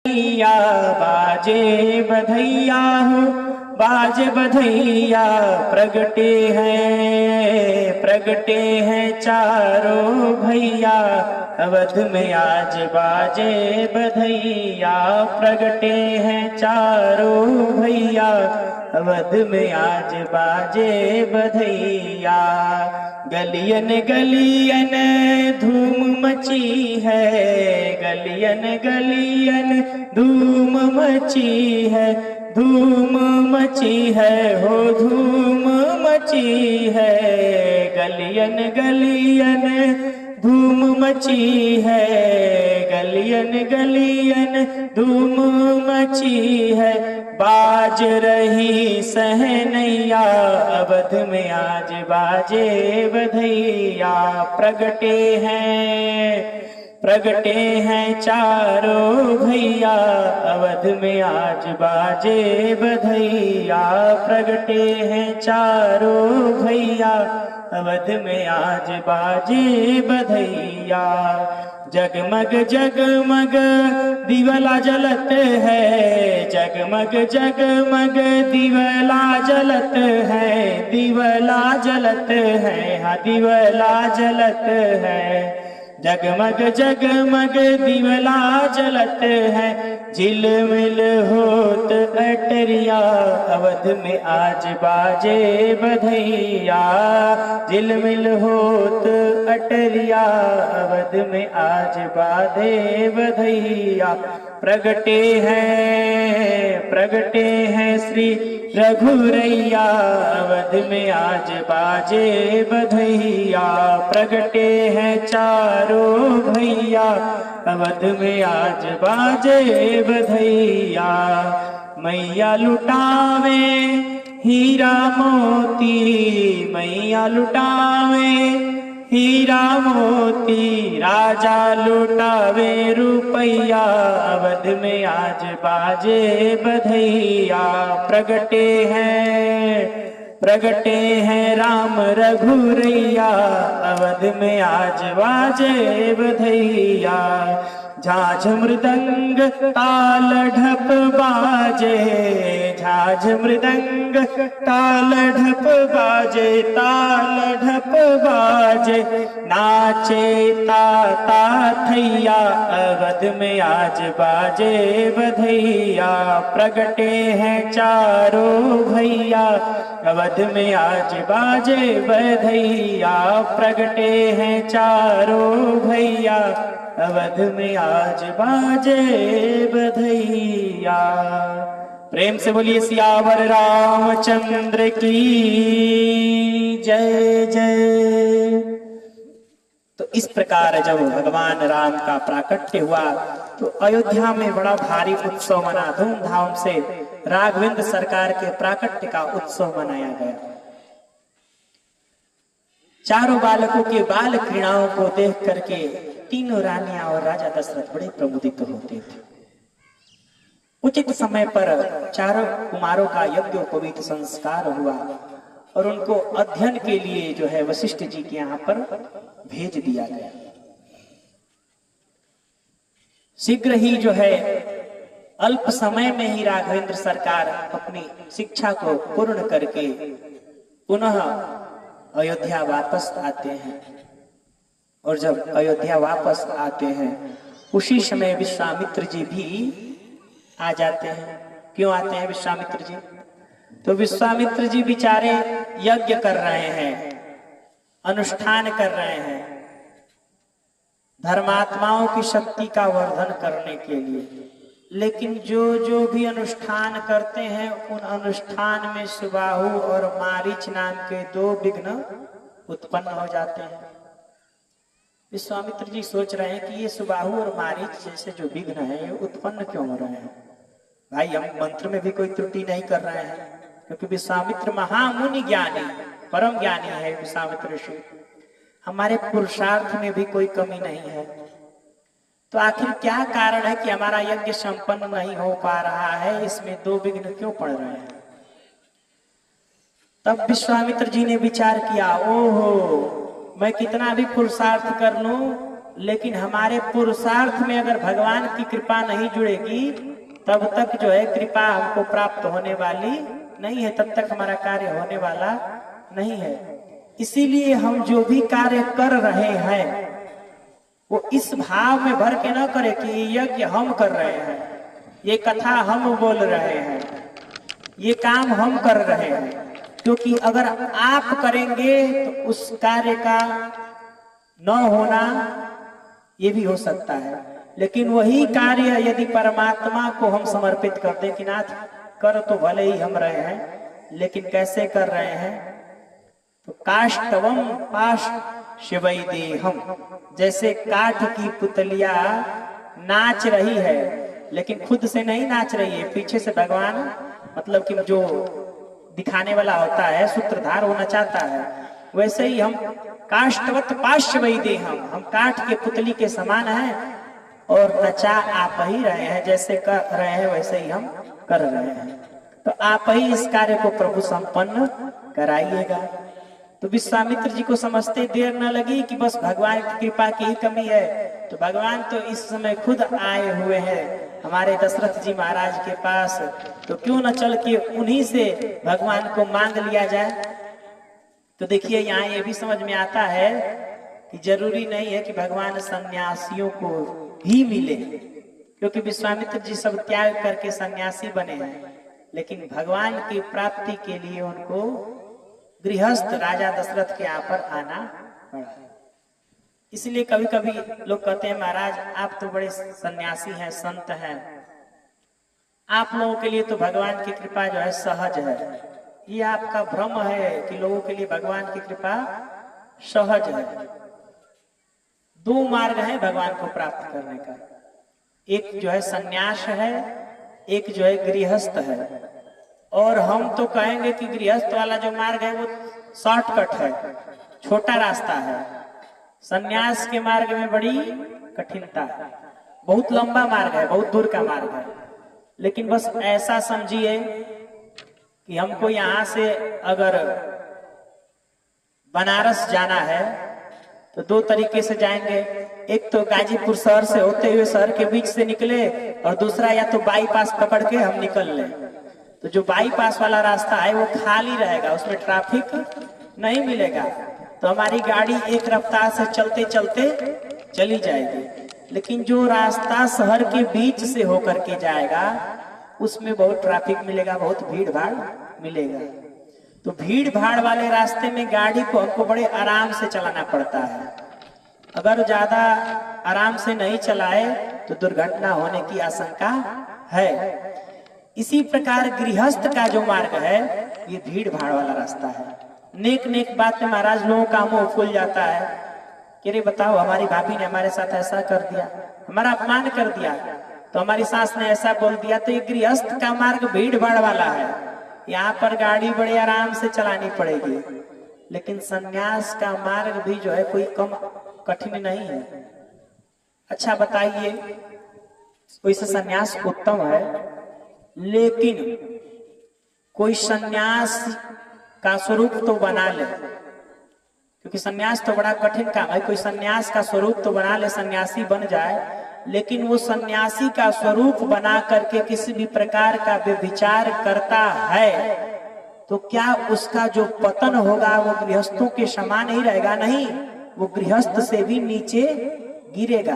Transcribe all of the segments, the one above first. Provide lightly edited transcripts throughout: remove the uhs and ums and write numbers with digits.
बधैया बाजे बधैया हो, बाजे बधैया प्रगटे हैं चारों भैया। अवध में आज बाजे बधैया, प्रगटे हैं चारों भैया। अवध में आज बाजे बधैया। गलियन गलियन धूम मची है, गलियन गलियन धूम मची है, धूम मची है हो धूम मची है। गलियन गलियन धूम मची है, गलियन गलियन धूम मची है। बाज रही सहनैया, अवध में आज बाजे बधैया। प्रगटे हैं चारों भैया। अवध में आज बाजे बधैया, प्रगटे हैं चारों भैया। अवध में आज बाजे बधैया। जगमग जगमग दिवला जलत है, जगमग जगमग दिवला जलत है, दिवला जलत है, हाँ दिवला जलत है। जगमग जगमग दिवला जलत है, झिलमिल होत अटरिया। अवध में आज बाजे बधैया, झिलमिल होत अटरिया। अवध में आज बाजे बधैया। प्रगटे हैं श्री रघुरैया। अवध में आज बाजे बधैया, प्रगटे हैं चारों भैया। अवध में आज बाजे बधैया। मैया लुटावे हीरा मोती, मैया लुटावे हीरा मोती। राजा लुटावे रुपैया। अवध में आज बाजे बधैया। प्रगटे हैं राम रघुरैया। अवध में आज बाजे बधैया। झाझ मृदंग ताल ढप बाजे, झाझ मृदंग ताल ढप बाजे, ताल ढप बाजे। नाचे ताता थैया। अवध में आज बाजे बधैया। प्रगटे हैं चारों भैया। अवध में आज बाजे बधैया। प्रगटे हैं चारों भैया। अवध में आज बाजे बधैया। प्रेम से बोलिए सियावर रामचंद्र की जय जय। तो इस प्रकार जब भगवान राम का प्राकट्य हुआ तो अयोध्या में बड़ा भारी उत्सव मना, धूमधाम से राघवेंद्र सरकार के प्राकट्य का उत्सव मनाया गया। चारों बालकों के बाल क्रीड़ाओं को देख करके तीनों रानियां और राजा दशरथ बड़े प्रमुदित होते थे। उचित समय पर चारों कुमारों का यज्ञोपवीत संस्कार हुआ और उनको अध्ययन के लिए जो है वशिष्ठ जी के यहाँ पर भेज दिया गया। शीघ्र ही जो है अल्प समय में ही राघवेंद्र सरकार अपनी शिक्षा को पूर्ण करके पुनः अयोध्या वापस आते हैं। और जब अयोध्या वापस आते हैं उसी समय विश्वामित्र जी भी आ जाते हैं। क्यों आते हैं विश्वामित्र जी? तो विश्वामित्र जी बेचारे यज्ञ कर रहे हैं, अनुष्ठान कर रहे हैं, धर्मात्माओं की शक्ति का वर्धन करने के लिए। लेकिन जो भी अनुष्ठान करते हैं उन अनुष्ठान में सुबाहु और मारीच नाम के दो विघ्न उत्पन्न हो जाते हैं। विश्वामित्र जी सोच रहे हैं कि ये सुबाहु और मारीच जैसे जो विघ्न है ये उत्पन्न क्यों हो रहे हैं। भाई हम मंत्र में भी कोई त्रुटि नहीं कर रहे हैं, क्योंकि विश्वामित्र महामुनि ज्ञानी परम ज्ञानी है। विश्वामित्र ऋषि हमारे पुरुषार्थ में भी कोई कमी नहीं है। तो आखिर क्या कारण है कि हमारा यज्ञ संपन्न नहीं हो पा रहा है, इसमें दो विघ्न क्यों पड़ रहे हैं? तब विश्वामित्र जी ने विचार किया, ओहो मैं कितना भी पुरुषार्थ कर लूं लेकिन हमारे पुरुषार्थ में अगर भगवान की कृपा नहीं जुड़ेगी तब तक जो है कृपा हमको प्राप्त होने वाली नहीं है, तब तक हमारा कार्य होने वाला नहीं है। इसीलिए हम जो भी कार्य कर रहे हैं वो इस भाव में भर के न करें कि यज्ञ हम कर रहे हैं, ये कथा हम बोल रहे हैं, ये काम हम कर रहे हैं। क्योंकि अगर आप करेंगे तो उस कार्य का न होना ये भी हो सकता है, लेकिन वही कार्य यदि परमात्मा को हम समर्पित कर दें कि नाथ कर तो भले ही हम रहे हैं, लेकिन कैसे कर रहे हैं, तो काष्ठवम पाश शिवई देहम, जैसे काठ की पुतलिया नाच रही है लेकिन खुद से नहीं नाच रही है, पीछे से भगवान मतलब कि जो दिखाने वाला होता है सूत्रधार वो नचाता है, वैसे ही हम काष्ठवत पाश्चवई देहम, हम काठ के पुतली के समान हैं और नचा आप ही रहे हैं, जैसे कर रहे हैं वैसे ही हम कर रहे हैं। तो आप ही इस कार्य को प्रभु संपन्न कराइएगा। तो विश्वामित्र जी को समझते देर न लगी कि बस भगवान की कृपा की ही कमी है, तो भगवान तो इस समय खुद आए हुए हैं हमारे दशरथ जी महाराज के पास, तो क्यों न चल के उन्हीं से भगवान को मांग लिया जाए। तो देखिए यहाँ ये भी समझ में आता है कि जरूरी नहीं है कि भगवान सन्यासियों को ही मिले, क्योंकि विश्वामित्र जी सब त्याग करके सन्यासी बने हैं, लेकिन भगवान की प्राप्ति के लिए उनको गृहस्थ राजा दशरथ के यहाँ पर आना पड़ा। इसलिए कभी कभी लोग कहते हैं महाराज आप तो बड़े सन्यासी हैं, संत हैं, आप लोगों के लिए तो भगवान की कृपा जो है सहज है। ये आपका भ्रम है कि लोगों के लिए भगवान की कृपा सहज है। दो मार्ग है भगवान को प्राप्त करने का, एक जो है सन्यास है, एक जो है गृहस्थ है। और हम तो कहेंगे कि गृहस्थ वाला जो मार्ग है वो शॉर्टकट है, छोटा रास्ता है। सन्यास के मार्ग में बड़ी कठिनता है, बहुत लंबा मार्ग है, बहुत दूर का मार्ग है। लेकिन बस ऐसा समझिए कि हमको यहाँ से अगर बनारस जाना है तो दो तरीके से जाएंगे, एक तो गाजीपुर शहर से होते हुए शहर के बीच से निकले, और दूसरा या तो बाईपास पकड़ के हम निकल लें। तो जो बाईपास वाला रास्ता है वो खाली रहेगा, उसमें ट्रैफिक नहीं मिलेगा, तो हमारी गाड़ी एक रफ्तार से चलते चलते चली जाएगी। लेकिन जो रास्ता शहर के बीच से होकर के जाएगा उसमें बहुत ट्रैफिक मिलेगा, बहुत भीड़ भाड़ मिलेगा। तो भीड़ भाड़ वाले रास्ते में गाड़ी को हमको बड़े आराम से चलाना पड़ता है। अगर ज्यादा आराम से नहीं चलाए तो दुर्घटना होने की आशंका है। इसी प्रकार गृहस्थ का जो मार्ग है ये भीड़ भाड़ वाला रास्ता है। नेक नेक बात में महाराज लोगों का मुंह फूल जाता है कि अरे बताओ हमारी भाभी ने हमारे साथ ऐसा कर दिया, हमारा अपमान कर दिया, तो हमारी सास ने ऐसा बोल दिया। तो ये गृहस्थ का मार्ग भीड़ भाड़ वाला है, यहाँ पर गाड़ी बड़े आराम से चलानी पड़ेगी। लेकिन सन्यास का मार्ग भी जो है कोई कम कठिन नहीं है। अच्छा बताइए, वैसे सन्यास उत्तम है, लेकिन कोई सन्यास का स्वरूप तो बना ले, क्योंकि सन्यास तो बड़ा कठिन काम है। कोई सन्यास का स्वरूप तो बना ले, सन्यासी बन जाए, लेकिन वो सन्यासी का स्वरूप बना करके किसी भी प्रकार का व्यभिचार करता है तो क्या उसका जो पतन होगा वो गृहस्थों के समान ही रहेगा? नहीं, वो गृहस्थ से भी नीचे गिरेगा।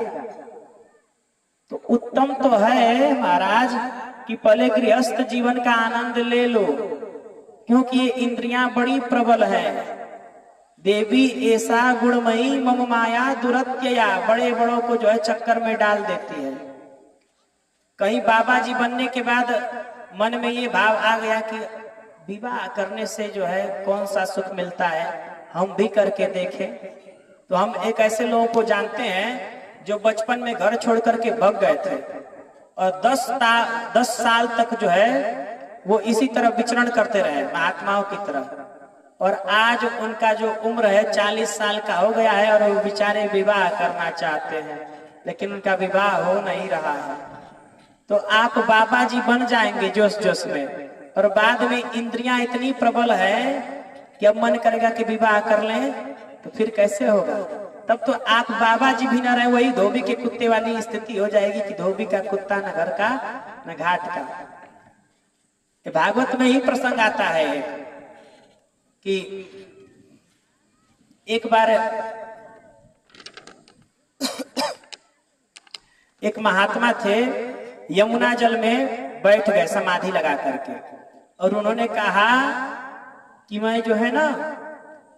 तो उत्तम तो है महाराज कि पहले गृहस्थ जीवन का आनंद ले लो, क्योंकि ये इंद्रियां बड़ी प्रबल है। देवी ऐसा गुणमयी मम माया दुरत्यया, बड़े बड़ों को जो है चक्कर में डाल देती है। कहीं बाबा जी बनने के बाद मन में ये भाव आ गया कि विवाह करने से जो है कौन सा सुख मिलता है, हम भी करके देखें। तो हम एक ऐसे लोगों को जानते हैं जो बचपन में घर छोड़ करके भग गए थे और 10 साल तक जो है वो इसी तरह विचरण करते रहे महात्माओं की तरह, और आज उनका जो उम्र है 40 साल का हो गया है और वो बेचारे विवाह करना चाहते हैं, लेकिन उनका विवाह हो नहीं रहा है। तो आप बाबा जी बन जाएंगे जोश जोश में, और बाद में इंद्रियां इतनी प्रबल है कि अब मन करेगा कि विवाह कर लें, तो फिर कैसे होगा? तब तो आप बाबा जी भी ना रहे, वही धोबी के कुत्ते वाली स्थिति हो जाएगी कि धोबी का कुत्ता न घर का न घाट का। भागवत में ही प्रसंग आता है कि एक बार एक महात्मा थे, यमुना जल में बैठ गए समाधि लगा करके, और उन्होंने कहा कि मैं जो है ना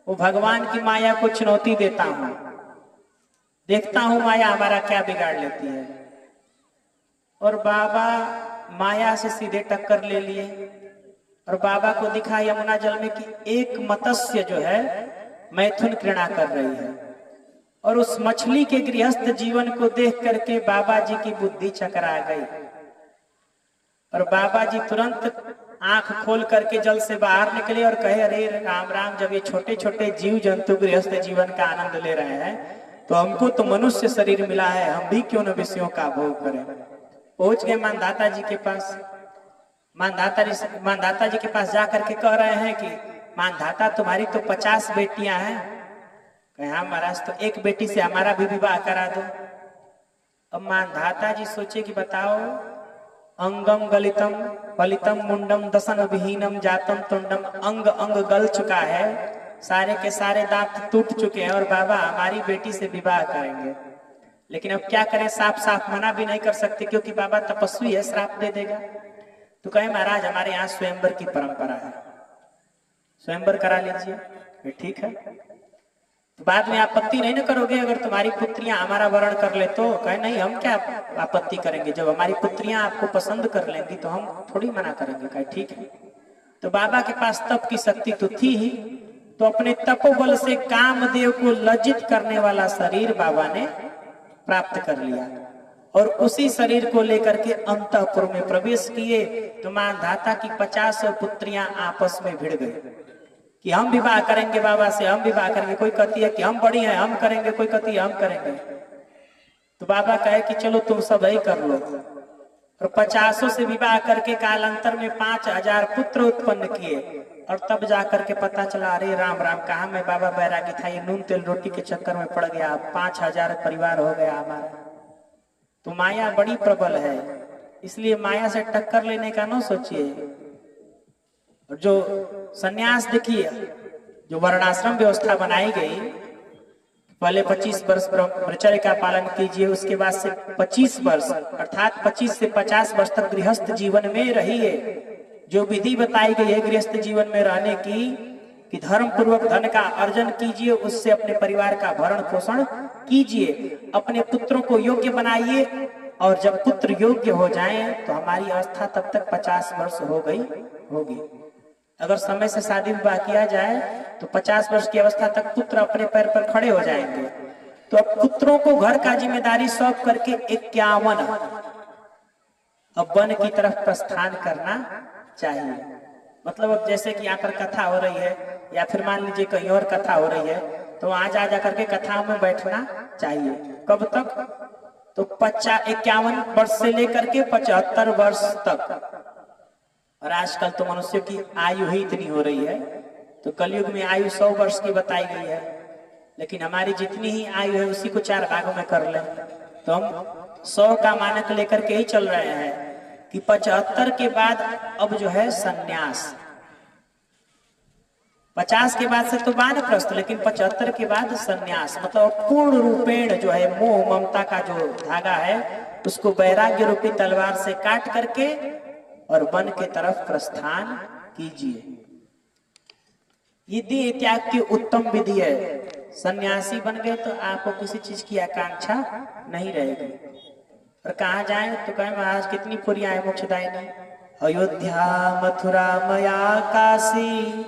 वो भगवान की माया को चुनौती देता हूं, देखता हूं माया हमारा क्या बिगाड़ लेती है। और बाबा माया से सीधे टक्कर ले लिए, और बाबा को दिखा यमुना जल में कि एक मत्स्य जो है मैथुन क्रीड़ा कर रही है, और उस मछली के गृहस्थ जीवन को देख करके बाबा जी की बुद्धि चकरा गई, और बाबा जी तुरंत आंख खोल करके जल से बाहर निकले और कहे, अरे राम राम, जब ये छोटे छोटे जीव जंतु गृहस्थ जीवन का आनंद ले रहे हैं तो हमको तो मनुष्य शरीर मिला है, हम भी क्यों न विषयों का भोग करें। पहुंच गए मानधाता जी के पास। मानधाता जी के पास जाकर के कह रहे हैं कि मानधाता तुम्हारी तो 50 बेटियां हैं। कहे हाँ महाराज, तो एक बेटी से हमारा भी विवाह करा दो। अब मानधाता जी सोचे कि बताओ, अंगम गलितम फलितम मुंडम दसन विहीनम जातम तुंडम, अंग अंग गल चुका है, सारे के सारे दांत टूट चुके हैं, और बाबा हमारी बेटी से विवाह करेंगे। लेकिन अब क्या करें, साफ साफ मना भी नहीं कर सकते क्योंकि बाबा तपस्वी है, श्राप दे देगा। तो कहे महाराज हमारे यहाँ स्वयंवर की परंपरा है, स्वयंवर करा लीजिए। ठीक है, तो बाद में आपत्ति नहीं ना करोगे अगर तुम्हारी पुत्रियां हमारा वर्ण कर ले तो? कहे नहीं, हम क्या आपत्ति करेंगे, जब हमारी पुत्रियां आपको पसंद कर लेंगी तो हम थोड़ी मना करेंगे। कहे ठीक है। तो बाबा के पास तप की शक्ति तो थी ही, तो अपने तपोबल से कामदेव को लज्जित करने वाला शरीर बाबा ने प्राप्त कर लिया, और उसी शरीर को लेकर के अंतःपुर में प्रवेश किए। तो मानधाता की 50 पुत्रियां आपस में भिड़ गई कि हम विवाह करेंगे बाबा से, हम विवाह करेंगे। कोई कहती है कि हम बड़ी हैं हम करेंगे, कोई कहती है हम करेंगे। तो बाबा कहे कि चलो तुम सब ही कर लो, और 50 से विवाह करके कालांतर में 5000 पुत्र उत्पन्न किए। और तब जाकर के पता चला, अरे राम राम, कहा मैं बाबा बैरागी था, ये नून तेल रोटी के चक्कर में पड़ गया, 5000 परिवार हो गया हमारा। तो माया बड़ी प्रबल है, इसलिए माया से टक्कर लेने का न सोचिए। जो सन्यास देखिए, जो वर्णाश्रम व्यवस्था बनाई गई, पहले 25 वर्ष ब्रह्मचर्य का पालन कीजिए, उसके बाद से 25 वर्ष अर्थात 25 से 50 वर्ष तक गृहस्थ जीवन में रहिए। जो विधि बताई गई है गृहस्थ जीवन में रहने की, कि धर्म पूर्वक धन का अर्जन कीजिए, उससे अपने परिवार का भरण पोषण कीजिए, अपने पुत्रों को योग्य बनाइए, और जब पुत्र योग्य हो जाएं तो हमारी अवस्था तब तक 50 वर्ष हो गई होगी। अगर समय से शादी विवाह किया जाए तो 50 वर्ष की अवस्था तक पुत्र अपने पैर पर खड़े हो जाएंगे। तो अब पुत्रों को घर का जिम्मेदारी सौंप करके 51 अब वन की तरफ प्रस्थान करना चाहिए। मतलब अब जैसे कि यहाँ पर कथा हो रही है, या फिर मान लीजिए कहीं और कथा हो रही है, तो वहां जा करके कथाओं में बैठना चाहिए। कब तक? तो 51 वर्ष से लेकर के 75 वर्ष तक। और आजकल तो मनुष्य की आयु ही इतनी हो रही है, तो कलयुग में आयु 100 वर्ष की बताई गई है, लेकिन हमारी जितनी ही आयु है उसी को 4 भागों में कर लें तो हम 100 का मानक लेकर के ही चल रहे हैं कि 75 के बाद अब जो है सन्यास। 50 के बाद से तो वानप्रस्थ, लेकिन 75 के बाद सन्यास। मतलब पूर्ण रूपेण जो है मोह ममता का जो धागा है उसको वैराग्य रूपी तलवार से काट करके और वन के तरफ प्रस्थान कीजिए। ये देह त्याग की उत्तम विधि है। सन्यासी बन गए तो आपको किसी चीज की आकांक्षा नहीं रहेगी। और कहाँ जाए तो कहे महाराज कितनी पुरियां है मोक्षदायिनी, अयोध्या मथुरा मया काशी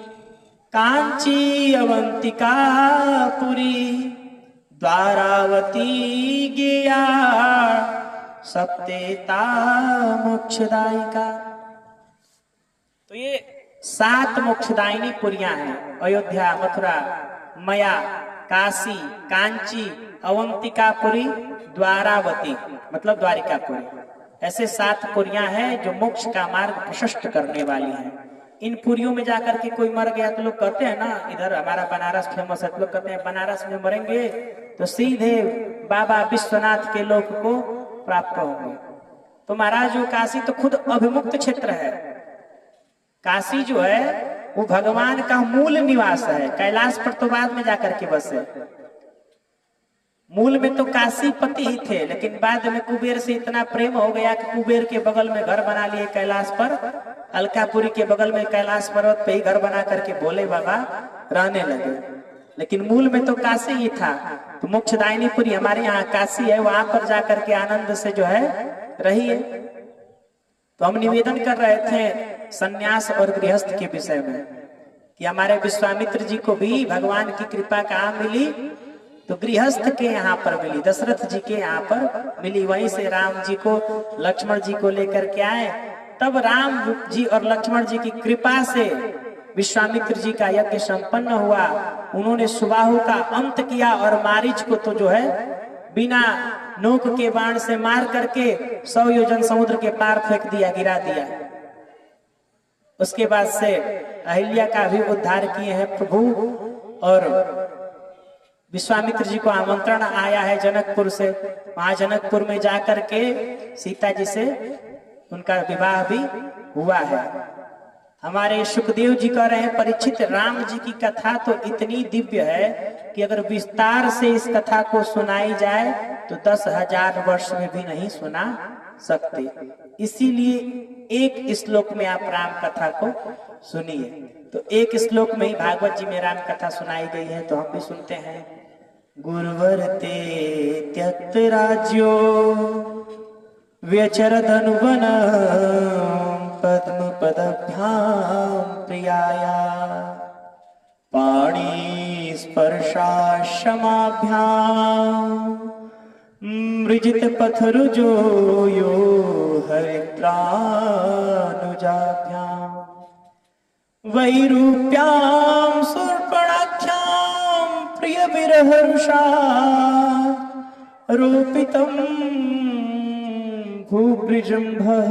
कांची अवंतिका पुरी द्वारावती गया सप्तेता मोक्षदायिका। तो ये 7 मोक्षदायिनी पुरियां हैं, अयोध्या मथुरा मया काशी कांची अवंतिकापुरी द्वारावती, मतलब द्वारिकापुरी। ऐसे 7 पुरियां हैं जो मोक्ष का मार्ग प्रशस्त करने वाली हैं। इन पुरियों में जाकर के कोई मर गया तो लोग कहते हैं ना, इधर हमारा बनारस फेमस है, तो लोग कहते हैं बनारस में मरेंगे तो सीधे बाबा विश्वनाथ के लोक को प्राप्त होंगे। तो महाराज वो काशी तो खुद अभिमुक्त क्षेत्र है। काशी जो है वो भगवान का मूल निवास है। कैलाश पर तो बाद में जाकर के बसे। मूल में तो काशीपति ही थे, लेकिन बाद में कुबेर से इतना प्रेम हो गया कि कुबेर के बगल में घर बना लिए कैलाश पर, अलकापुरी के बगल में कैलाश पर्वत पे ही घर बना करके भोले बाबा रहने लगे। लेकिन मूल में तो काशी ही था। तो मोक्षदायिनीपुरी हमारे यहाँ काशी है, वहां पर जाकर के आनंद से जो है रहिए। तो हम निवेदन कर रहे थे सन्यास और गृहस्थ के विषय में कि हमारे विश्वामित्र जी को भी भगवान की कृपा कहाँ मिली, तो गृहस्थ के यहाँ पर मिली, दशरथ जी के यहाँ पर मिली। वहीं से राम जी को लक्ष्मण जी को लेकर के आए। तब राम जी और लक्ष्मण जी की कृपा से विश्वामित्र जी का यज्ञ संपन्न हुआ। उन्होंने सुबाहु का अंत किया और मारीच को तो जो है बिना नोक के बाण से मार करके 100 योजन समुद्र के पार फेंक दिया, गिरा दिया। उसके बाद से अहिल्या का भी उद्धार किए हैं प्रभु। और विश्वामित्र जी को आमंत्रण आया है जनकपुर से, वहां जनकपुर में जाकर के सीता जी से उनका विवाह भी हुआ है। हमारे सुखदेव जी कह रहे हैं परीक्षित, राम जी की कथा तो इतनी दिव्य है कि अगर विस्तार से इस कथा को सुनाई जाए तो 10,000 वर्ष में भी नहीं सुना सकते। इसीलिए एक श्लोक में आप राम कथा को सुनिए। तो एक श्लोक में ही भागवत जी में राम कथा सुनाई गई है, तो हम भी सुनते हैं। गुरुवर ते त्यक्त राज्यो व्यचरधनुवन पद्म पदभ्याम प्रियाया पाणी स्पर्शाशमाभ्याम मृजित पथरुजो यो हरिद्रानुजाभ्याम वैरूप्याम शूर्पणाख्याम प्रिय विरहर्षा रूपितम भूभृजम्भः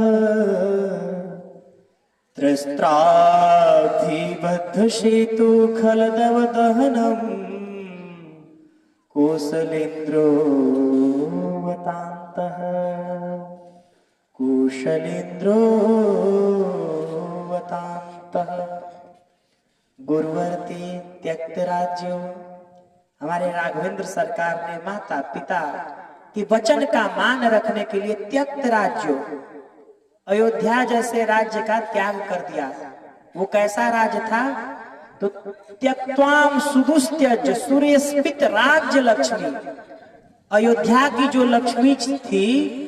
त्रस्त्राभिबद्ध सेतु खलदव दहनम कौशलेन्द्रो वतान्तः कौशलेन्द्रो वतान्तः। गुरुवर्ती त्यक्त राज्यो, हमारे राघवेंद्र सरकार ने माता पिता कि वचन का मान रखने के लिए त्यक्त राज्य, अयोध्या जैसे राज्य का त्याग कर दिया। वो कैसा राज्य था? तो त्यक्त्वाम सुदुस्त्यज सूर्यस्पित राज्य लक्ष्मी, अयोध्या की जो लक्ष्मी थी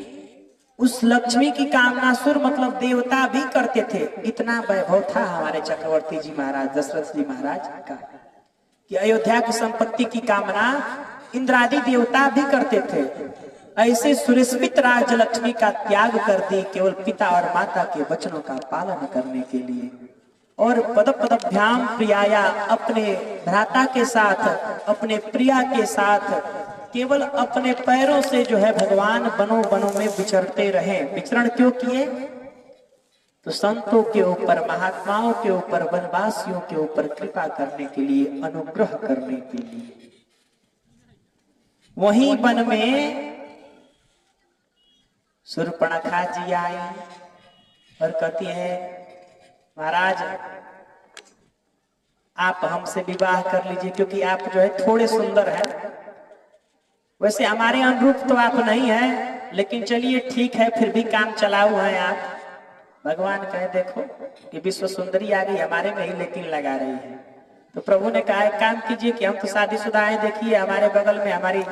उस लक्ष्मी की कामना सुर मतलब देवता भी करते थे। इतना वैभव था हमारे चक्रवर्ती जी महाराज दशरथ जी महाराज का कि अयोध्या की संपत्ति की कामना इंद्रादि देवता भी करते थे। ऐसे सुरस्पित राज्य लक्ष्मी का त्याग कर दी केवल पिता और माता के वचनों का पालन करने के लिए। और पद पदभ्याम प्रियाया, अपने भ्राता के साथ अपने प्रिया के साथ केवल अपने पैरों से जो है भगवान बनों बनों में विचरते रहे। विचरण क्यों किए? तो संतों के ऊपर, महात्माओं के ऊपर, वनवासियों के ऊपर कृपा करने के लिए, अनुग्रह करने के लिए। वहीं वन में शूर्पणखा जी आई और कहती है महाराज आप हमसे विवाह कर लीजिए क्योंकि आप जो है थोड़े सुंदर हैं। वैसे हमारे अनुरूप तो आप नहीं हैं, लेकिन चलिए ठीक है, फिर भी काम चलाऊ हैं आप। भगवान कहे देखो कि विश्व सुंदरी आ गई हमारे में ही लेकिन लगा रही है। तो प्रभु ने कहा एक काम कीजिए कि हम तो शादीशुदा हैं, देखिए हमारे बगल में हमारी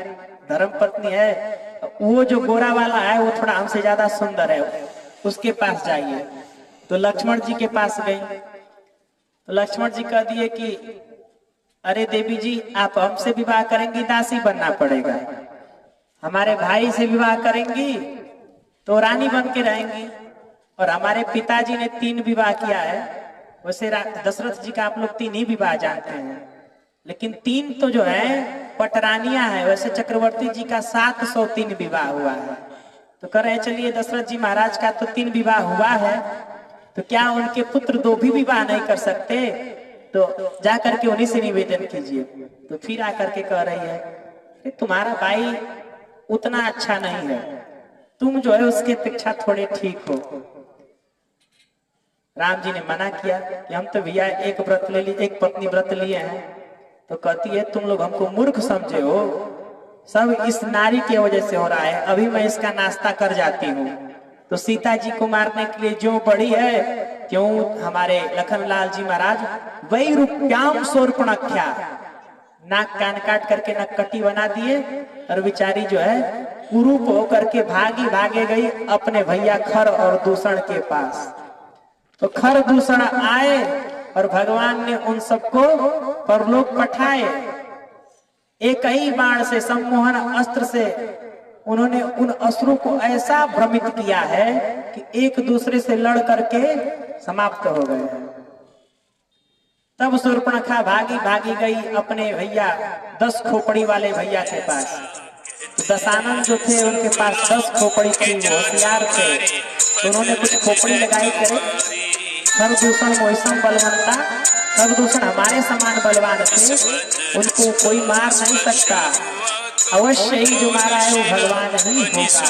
धर्म पत्नी है, वो जो गोरा वाला है वो थोड़ा हमसे ज्यादा सुंदर है, उसके पास जाइए। तो लक्ष्मण जी के पास गई तो लक्ष्मण जी कह दिए कि अरे देवी जी आप हमसे विवाह करेंगी दासी बनना पड़ेगा, हमारे भाई से विवाह करेंगी तो रानी बन के रहेंगी। और हमारे पिताजी ने 3 विवाह किया है। वैसे दशरथ जी का आप लोग 3 ही विवाह जानते हैं, लेकिन 3 तो जो है पटरानियां है। वैसे चक्रवर्ती जी का 703 विवाह हुआ है। तो कह रहे चलिए दशरथ जी महाराज का तो 3 विवाह हुआ है, तो क्या उनके पुत्र दो भी विवाह नहीं कर सकते? तो जाकर के उन्हीं से निवेदन कीजिए। तो फिर आकर के कह रही है तुम्हारा भाई उतना अच्छा नहीं है, तुम जो है उसके अपेक्षा थोड़े ठीक हो। राम जी ने मना किया कि हम तो भैया एक व्रत ले लिए, एक पत्नी व्रत लिए हैं। तो कहती है तुम लोग हमको मूर्ख समझे हो, सब इस नारी की वजह से हो रहा है, अभी मैं इसका नाश्ता कर जाती हूँ। तो सीता जी को मारने के लिए जो बढ़ी है, क्यों हमारे लखनलाल जी महाराज वही रूप्याम शूर्पणखा, नाक कान काट करके नक्कटी बना दिए और बेचारी जो है कुरूप होकर के भागे गई अपने भैया खर और दूषण के पास। तो खर दूषण आए और भगवान ने उन सबको परलोक पठाए। एक ही बाण से, सम्मोहन अस्त्र से उन्होंने उन असुरों को ऐसा भ्रमित किया है कि एक दूसरे से लड़ करके समाप्त हो गए हैं। तब शूर्पणखा भागी गई अपने भैया 10 खोपड़ी वाले भैया के पास। तो दशानन जो थे उनके पास 10 खोपड़ी थी, वो होशियार थे। तो उन्होंने कुछ खोपड़ी लगाई करे, खरदूषण मोहिसम बलवंता, खरदूषण हमारे समान बलवान थे, उनको कोई मार नहीं सकता, अवश्य ही जो मारा है वो भगवान ही होगा।